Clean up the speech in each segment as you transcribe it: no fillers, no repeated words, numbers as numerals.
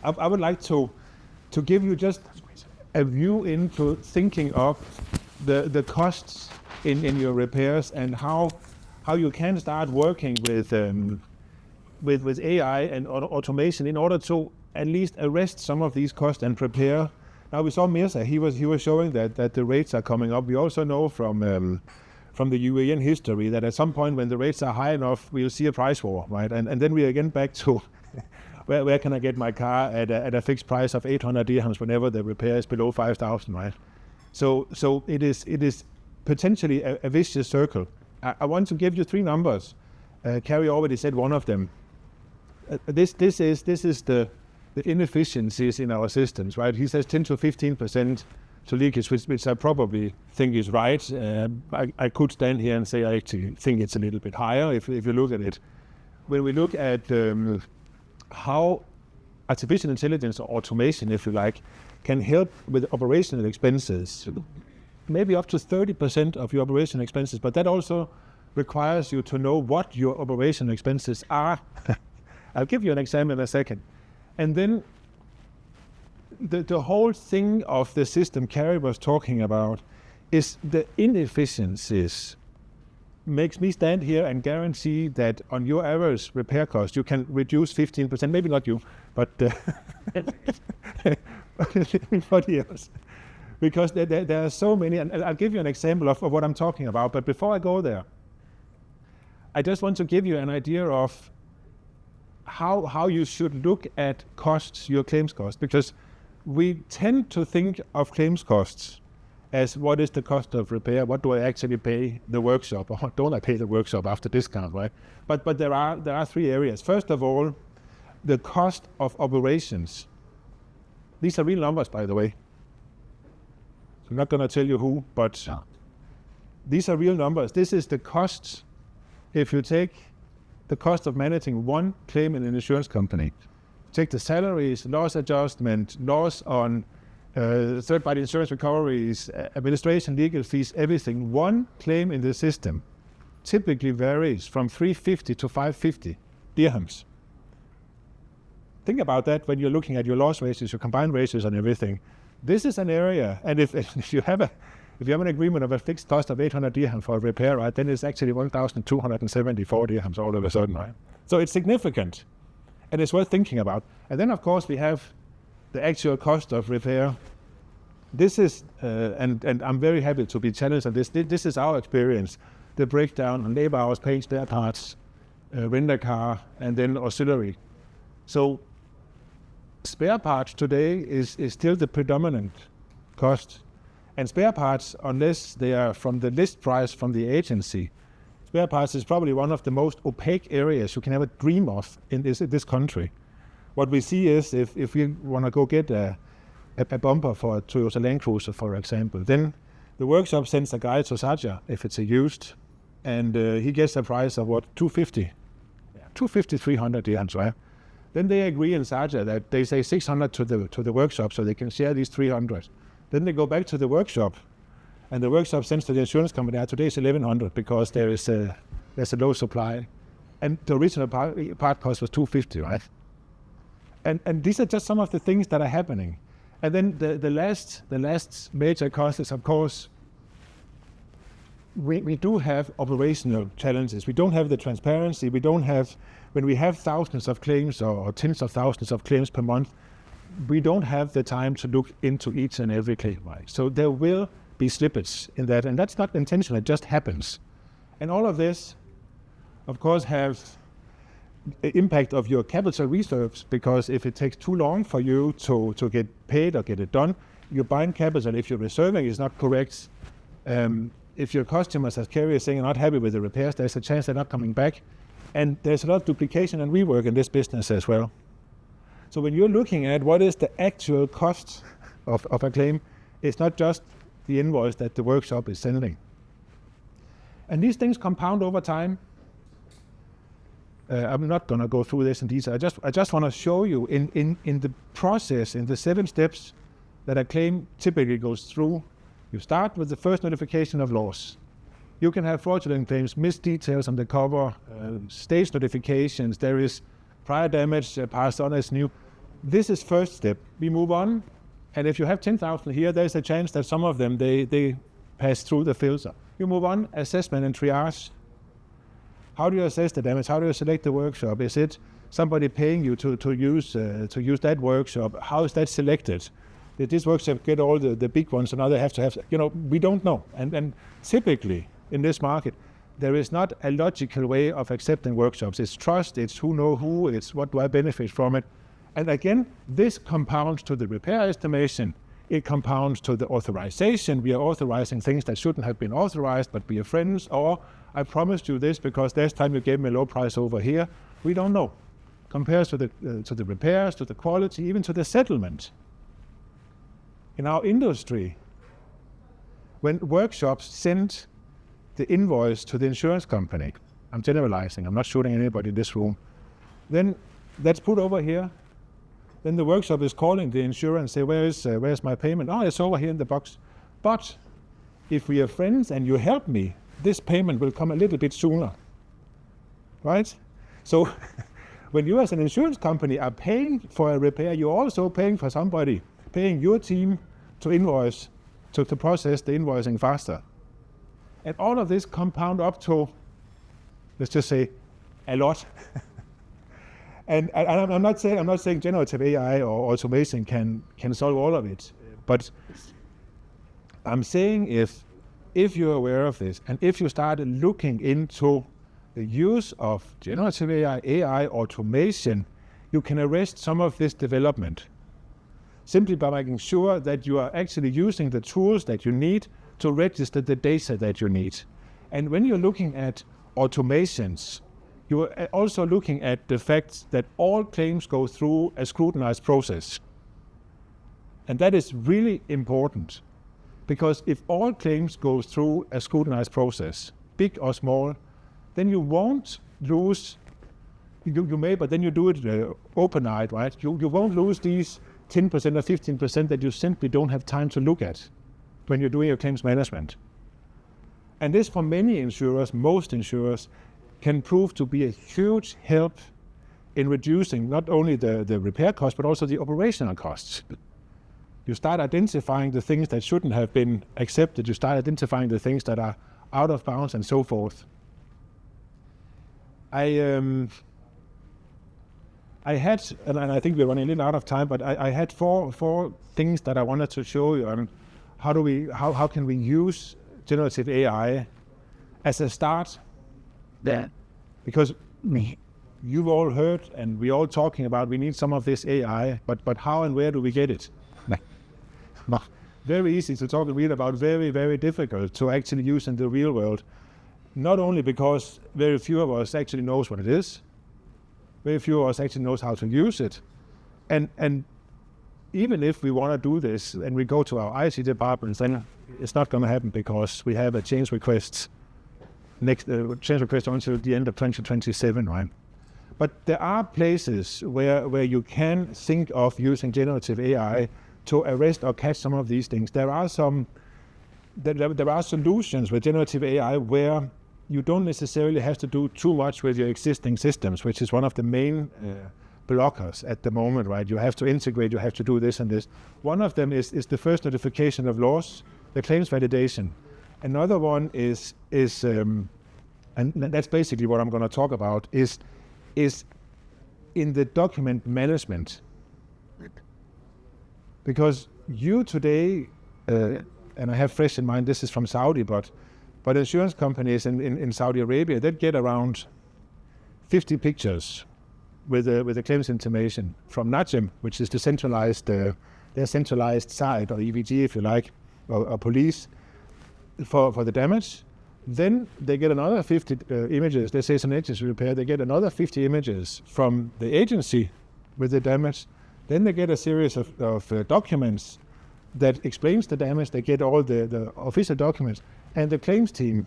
I would like to give you just a view into thinking of the costs in your repairs and how you can start working with AI and automation in order to at least arrest some of these costs and prepare. Now we saw Mirza, he was showing that the rates are coming up. We also know from the UAN history that at some point when the rates are high enough, we'll see a price war, right? And then we're again back to where can I get my car at a fixed price of 800 dirhams whenever the repair is below 5,000, right? So it is potentially a vicious circle. I want to give you three numbers. Carrie already said one of them. This is the inefficiencies in our systems, right? He says 10 to 15% to leakage, which I probably think is right. I could stand here and say I actually think it's a little bit higher if you look at it. When we look at how artificial intelligence or automation, if you like, can help with operational expenses, maybe up to 30% of your operational expenses, but that also requires you to know what your operational expenses are. I'll give you an example in a second. And then the whole thing of the system Carrie was talking about is the inefficiencies. Makes me stand here and guarantee that on your average repair cost, you can reduce 15%, maybe not you, but everybody else. Because there are so many, and I'll give you an example of what I'm talking about, but before I go there, I just want to give you an idea of how you should look at costs, your claims costs, because we tend to think of claims costs as what is the cost of repair, what do I actually pay the workshop, or don't I pay the workshop after discount, right? But there are three areas. First of all, the cost of operations. These are real numbers, by the way. I'm not going to tell you who, but these are real numbers. This is the cost if you take the cost of managing one claim in an insurance company. Take the salaries, loss adjustment, loss on third-party insurance recoveries, administration, legal fees, everything. One claim in the system typically varies from 350 to 550 dirhams. Think about that when you're looking at your loss ratios, your combined ratios and everything. This is an area, and if you have an agreement of a fixed cost of 800 dirhams for a repair, right, then it's actually 1,274 dirhams all of a sudden, right? So it's significant, and it's worth thinking about. And then, of course, we have the actual cost of repair. This is, and I'm very happy to be challenged on this. This is our experience. The breakdown on labor hours, paying spare parts, rent a car, and then auxiliary. So spare parts today is still the predominant cost. And spare parts, unless they are from the list price from the agency, spare parts is probably one of the most opaque areas you can ever dream of in this country. What we see is if we want to go get a bumper for a Toyota Land Cruiser, for example, then the workshop sends a guy to Saja if it's a used, and he gets a price of what, 250, 300 dirhams, right? Then they agree in Saja that they say 600 to the workshop so they can share these 300. Then they go back to the workshop, and the workshop sends to the insurance company, today is 1,100 because there's a low supply. And the original part cost was 250, right? And these are just some of the things that are happening. And then the last major cost is, of course, we do have operational challenges. We don't have the transparency. We don't have, when we have thousands of claims or tens of thousands of claims per month, we don't have the time to look into each and every claim, right? So there will be slippage in that, and that's not intentional, it just happens. And all of this, of course, have the impact of your capital reserves, because if it takes too long for you to get paid or get it done, you bind capital. If your reserving is not correct, if your customers, as Kerry is saying, are not happy with the repairs, there's a chance they're not coming back. And there's a lot of duplication and rework in this business as well. So when you're looking at what is the actual cost of a claim, it's not just the invoice that the workshop is sending. And these things compound over time. I'm not going to go through this in detail. I just want to show you in the process, in the 7 steps that a claim typically goes through. You start with the first notification of loss. You can have fraudulent claims, missed details on the cover, stage notifications. There is prior damage passed on as new. this is first step. We move on, and if you have 10,000 here, there's a chance that some of them, they pass through the filter. You move on, assessment and triage. How do you assess the damage? How do you select the workshop? Is it somebody paying you to use that workshop? How is that selected? Did this workshop get all the big ones, and now they have to have, we don't know. And typically in this market, there is not a logical way of accepting workshops. It's trust, it's who know who, it's what do I benefit from it. And again, this compounds to the repair estimation. It compounds to the authorization. We are authorizing things that shouldn't have been authorized, but we are friends. Or I promised you this because last time you gave me a low price over here. We don't know. Compares to the repairs, to the quality, even to the settlement. In our industry, when workshops send the invoice to the insurance company, I'm generalizing, I'm not shooting anybody in this room, then that's put over here. Then the workshop is calling the insurer and say, where's my payment? Oh, it's over here in the box. But if we are friends and you help me, this payment will come a little bit sooner, right? So when you as an insurance company are paying for a repair, you're also paying for somebody, paying your team to invoice, to process the invoicing faster. And all of this compound up to, let's just say, a lot. And I'm not saying generative AI or automation can solve all of it, but I'm saying if you're aware of this, and if you start looking into the use of generative AI automation, you can arrest some of this development simply by making sure that you are actually using the tools that you need to register the data that you need. And when you're looking at automations, you are also looking at the fact that all claims go through a scrutinized process. And that is really important, because if all claims go through a scrutinized process, big or small, then you won't lose, you may, but then you do it open-eyed, right? You won't lose these 10% or 15% that you simply don't have time to look at when you're doing your claims management. And this, for many insurers, most insurers, can prove to be a huge help in reducing not only the repair costs, but also the operational costs. You start identifying the things that shouldn't have been accepted. You start identifying the things that are out of bounds and so forth. I had, and I think we're running a little out of time, but I had four things that I wanted to show you on how can we use generative AI as a start. Yeah. Because you've all heard, and we're all talking about, we need some of this AI, but how and where do we get it? Very easy to talk and read about, very, very difficult to actually use in the real world. Not only because very few of us actually knows what it is, very few of us actually knows how to use it. And even if we want to do this and we go to our IT departments, then it's not going to happen because we have a change request until the end of 2027, right? But there are places where you can think of using generative AI to arrest or catch some of these things. There are solutions with generative AI where you don't necessarily have to do too much with your existing systems, which is one of the main blockers at the moment, right? You have to integrate, you have to do this and this. One of them is the first notification of loss, the claims validation. Another one is and that's basically what I'm going to talk about, is in the document management. Because you today, and I have fresh in mind, this is from Saudi, but insurance companies in Saudi Arabia, they get around 50 pictures with the claims information from Najm, which is the centralized, their centralized side, or EVG if you like, or police, for the damage. Then they get another 50 images. They say it's an agency repair. They get another 50 images from the agency with the damage. Then they get a series of documents that explains the damage. They get all the official documents. And the claims team,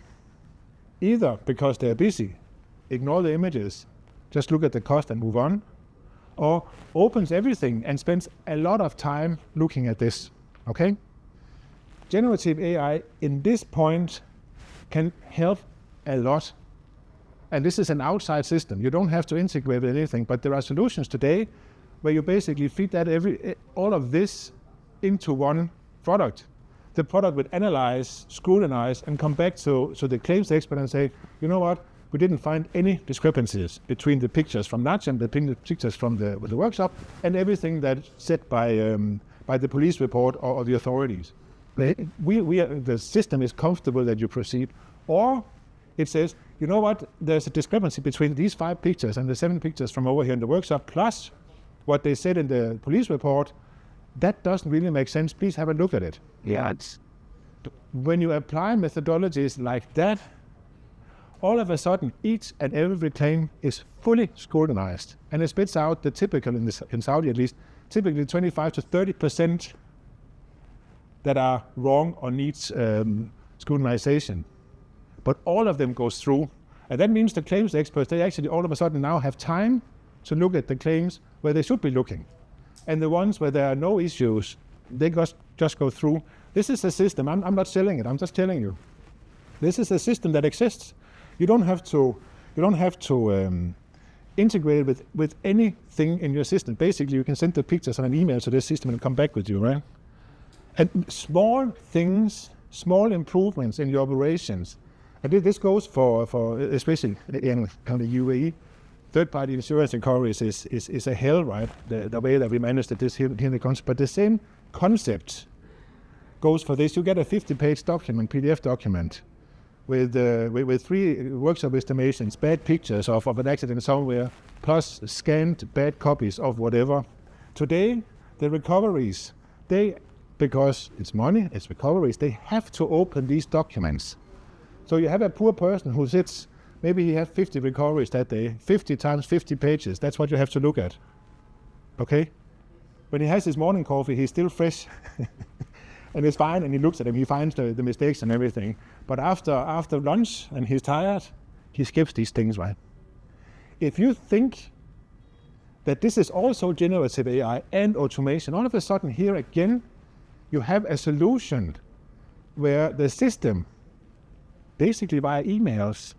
either because they're busy, ignore the images, just look at the cost and move on, or opens everything and spends a lot of time looking at this, okay? Generative AI in this point can help a lot. And this is an outside system. You don't have to integrate with anything, but there are solutions today where you basically feed that all of this into one product. The product would analyze, scrutinize, and come back to the claims expert and say, you know what, we didn't find any discrepancies between the pictures from Natch, between the pictures from the workshop, and everything that's said by the police report or the authorities. The system is comfortable that you proceed. Or it says, you know what, there's a discrepancy between these 5 pictures and the 7 pictures from over here in the workshop, plus what they said in the police report. That doesn't really make sense. Please have a look at it. Yeah. When you apply methodologies like that, all of a sudden, each and every claim is fully scrutinized, and it spits out the typical, in Saudi at least, typically 25 to 30% that are wrong or needs scrutinization. But all of them goes through, and that means the claims experts, they actually all of a sudden now have time to look at the claims where they should be looking. And the ones where there are no issues, they just go through. This is a system. I'm not selling it. I'm just telling you. This is a system that exists. You don't have to integrate it with anything in your system. Basically, you can send the pictures on an email to this system and come back with you, right? And small things, small improvements in your operations. And this goes for especially in kind of UAE. Third-party insurance recoveries is a hell, right? The way that we manage this here in the country. But the same concept goes for this. You get a 50-page document, PDF document, with 3 workshop estimations, bad pictures of an accident somewhere, plus scanned bad copies of whatever. Today, the recoveries, because it's money, it's recoveries, they have to open these documents. So you have a poor person who sits, maybe he has 50 recoveries that day, 50 times 50 pages, that's what you have to look at. Okay? When he has his morning coffee, he's still fresh. And it's fine, and he looks at them, he finds the mistakes and everything. But after lunch, and he's tired, he skips these things, right? If you think that this is also generative AI and automation, all of a sudden here again, you have a solution where the system, basically via emails,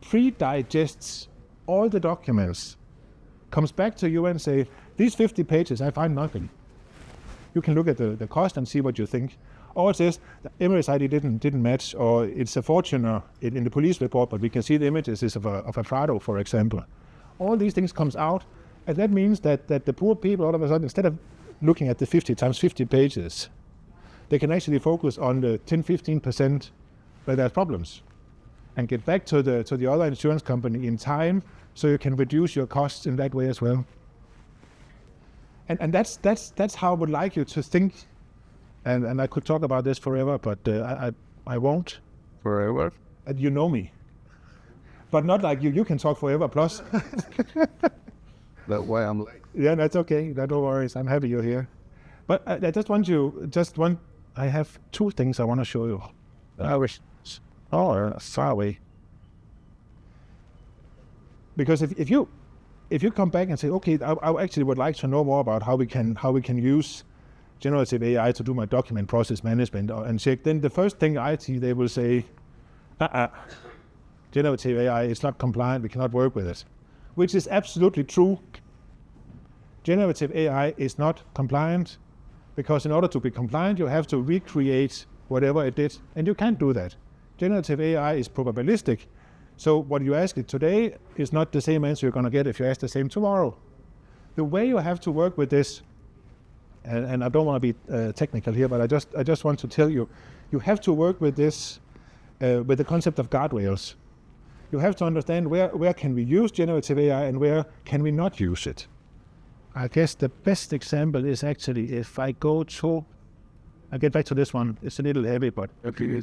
pre-digests all the documents, comes back to you and say, these 50 pages, I find nothing. You can look at the cost and see what you think. Or it says, the Emirates ID didn't match, or it's a Fortuner in the police report, but we can see the images is of a Prado, for example. All these things comes out, and that means that the poor people, all of a sudden, instead of looking at the 50 times 50 pages, they can actually focus on the 10-15% where there's problems, and get back to the other insurance company in time, so you can reduce your costs in that way as well. And that's how I would like you to think. And I could talk about this forever, but I won't. Forever? And you know me. But not like you can talk forever plus. That's why I'm late. Yeah, that's okay. No worries. I'm happy you're here. But I just want I have 2 things I want to show you. Far away. Because if you come back and say, okay, I actually would like to know more about how we can use generative AI to do my document process management and check, then the first thing IT, they will say, generative AI is not compliant, we cannot work with it. Which is absolutely true. Generative AI is not compliant, because in order to be compliant, you have to recreate whatever it did, and you can't do that. Generative AI is probabilistic, so what you ask it today is not the same answer you're going to get if you ask the same tomorrow. The way you have to work with this, and I don't want to be technical here, but I just want to tell you, you have to work with this with the concept of guardrails. You have to understand where can we use generative AI and where can we not use it. I guess the best example is actually if I go to, I'll get back to this one, it's a little heavy, but Okay.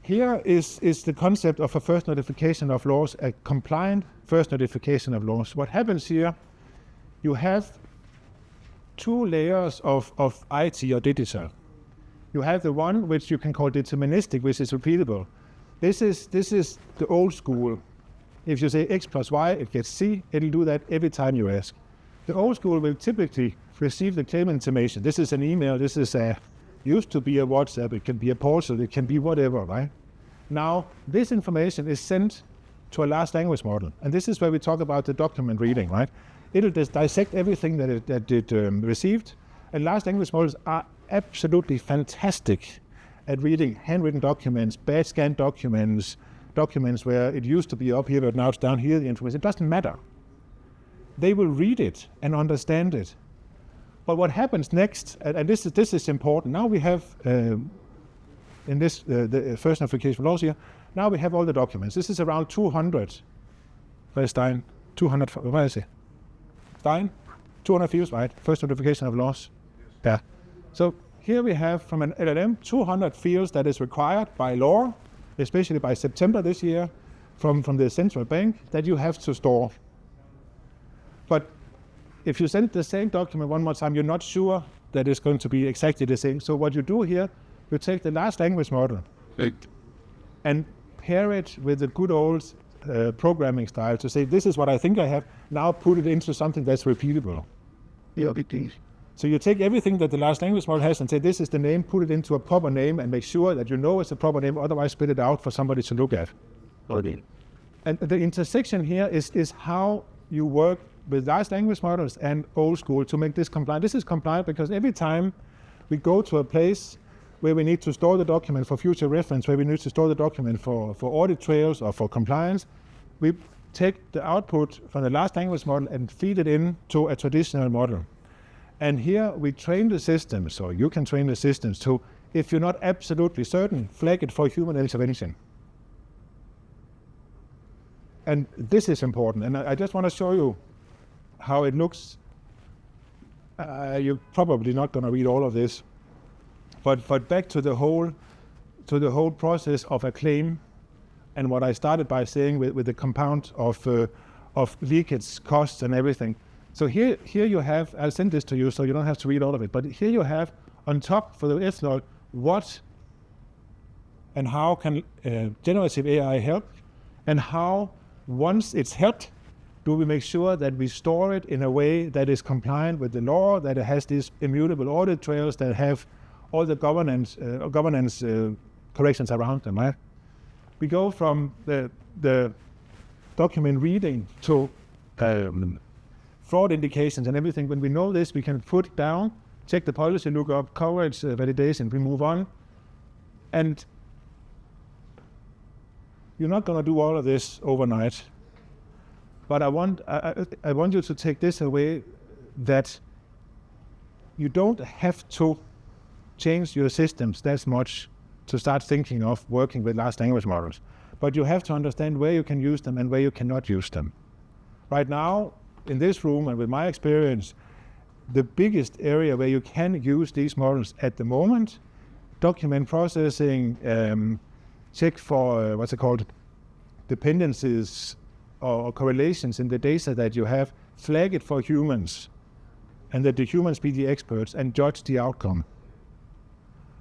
here is the concept of a first notification of laws, a compliant first notification of laws. What happens here, you have 2 layers of IT or digital. You have the one which you can call deterministic, which is repeatable. This is the old school. If you say X plus Y, it gets C, it'll do that every time you ask. The old school will typically receive the claim information. This is an email, this is used to be a WhatsApp, it can be a portal, it can be whatever, right? Now, this information is sent to a large language model. And this is where we talk about the document reading, right? It'll just dissect everything that it received. And large language models are absolutely fantastic at reading handwritten documents, bad scanned documents, documents where it used to be up here but now it's down here, the information. It doesn't matter. They will read it and understand it. But what happens next, and this is important, now we have, in this, the first notification laws here, now we have all the documents. This is around 200, where's Stein? 200, where is it? Stein? 200 fields, right? First notification of laws. Yeah. So here we have from an LLM 200 fields that is required by law, especially by September this year, from the central bank, that you have to store. But if you send the same document one more time, you're not sure that it's going to be exactly the same. So what you do here, you take the large language model and pair it with the good old programming style to say, this is what I think I have, now put it into something that's repeatable. Yeah. So you take everything that the large language model has and say, this is the name, put it into a proper name and make sure that you know it's a proper name, otherwise spit it out for somebody to look at. Okay. And the intersection here is how you work with large language models and old school to make this compliant. This is compliant because every time we go to a place where we need to store the document for future reference, where we need to store the document for audit trails or for compliance, we take the output from the large language model and feed it into a traditional model. And here we train the systems, or you can train the systems to, if you're not absolutely certain, flag it for human intervention. And this is important, and I just want to show you how it looks. You're probably not going to read all of this, but back to the whole process of a claim, and what I started by saying with the compound of leakage costs and everything. So here you have, I'll send this to you so you don't have to read all of it, but here you have on top for the ethanol, what and how can generative AI help, and how once it's helped, do we make sure that we store it in a way that is compliant with the law, that it has these immutable audit trails, that have all the governance corrections around them, right? We go from the document reading to fraud indications and everything. When we know this, we can put down, check the policy, look up coverage, validation, we move on. And you're not going to do all of this overnight. But I want you to take this away, that you don't have to change your systems that much to start thinking of working with large language models. But you have to understand where you can use them and where you cannot use them. Right now, in this room and with my experience, the biggest area where you can use these models at the moment, document processing, check for, what's it called, dependencies or correlations in the data that you have, flag it for humans, and that the humans be the experts and judge the outcome.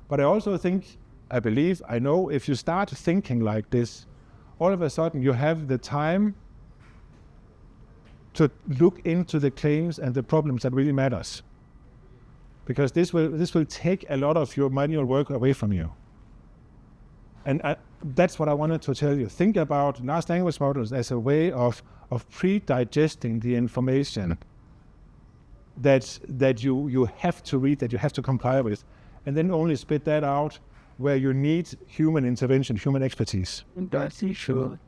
But I also think, I believe, I know, if you start thinking like this, all of a sudden you have the time to look into the claims and the problems that really matters. Because this will take a lot of your manual work away from you. And that's what I wanted to tell you. Think about large language models as a way of pre-digesting the information that you have to read, that you have to comply with, and then only spit that out where you need human intervention, human expertise. That's sure.